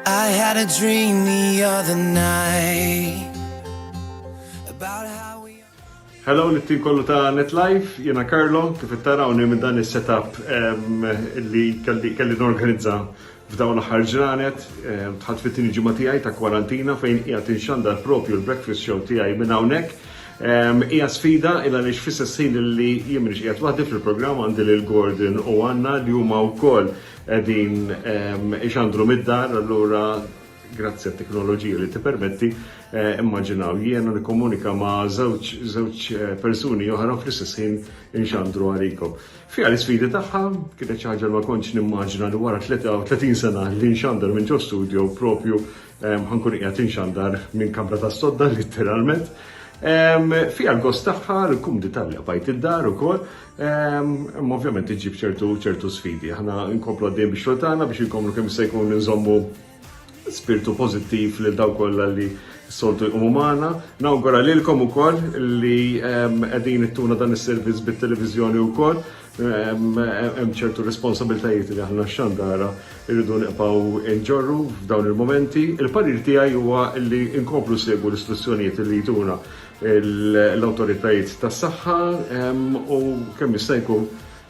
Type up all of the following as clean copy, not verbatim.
I had a dream the other night about how we... Hello l-team kollu ta' NetLife, jena Carlo, kif tarawni minn dan is-setup li kelli norganizza f'dawn l-aħħar ġranet, tħadd fit-tieni ġimgħa tiegħi ta' kwarantina fejn qiegħed inxandar propju l-breakfast show tiegħi minn hawnhekk. Hija sfida illa għaliex fis-sessin li jien m'iniex qiegħed waħdi fil-programm għandi lil Gordon u Anna li huma wkoll qegħdin ixandru mid-dar, allura grazzi għat-teknoloġija li tippermetti immaġinaw jiena nikkomunika ma' żewġ persuni oħra fl-istess ħin inxandru għalikom. Fiha l-isfidi tagħha kienet xi ħaġa ma kontx nimmaġina li wara 33 sena li nxandar minn ġo studio propju ħankun qiegħed inxandar minn kamra ta' stodda litteralment. Fiha l-gost tagħha l-kumdità li qbajt id-dar ukoll, ovvjament iġib ċertu sfidi. Aħna nkomplu għaddejjem bix-xogħol tagħna biex inkomplu kemm se jkun nżommu spiritu pozittiv li daw kollha li soltu jqumu magħna. Nawgura lilkom ukoll li qegħdin ittuna dan is-servizz bit-televiżjoni wkoll. Hemm ċertu responsabiltajiet li aħna x'għandara irridu nibqgħu nġorru f'dawn il-momenti. Il-parir tiegħi huwa li nkomplu segwu l-istruzzjonijiet li jtuna l-awtoritajiet tas-saħħa u kemm jista' jkun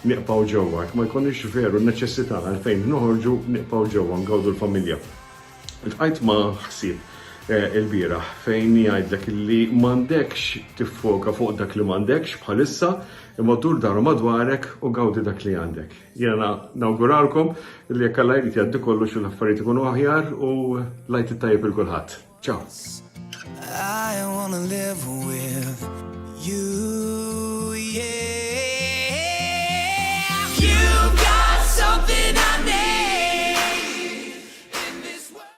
nieqpaw ġewwa. Ma jkunx veru n-neċessità għalfejn noħorġu nieqpaw ġewwa ngawdu l-familja. Iltqajt ma' ħsieb il-bieraħ fejn jgħidlek li m'għandekx tiffoka fuq dak li m'għandekx bħalissa imma dur daru madwarek u gawdi dak li għandek. Jiena nawguralkom li jekk Alla jrid jgħaddi kollox u l-affarijiet ikunu aħjar u lajt it-tajjeb il kulħadd. Ciao. I wanna live with you, yeah. You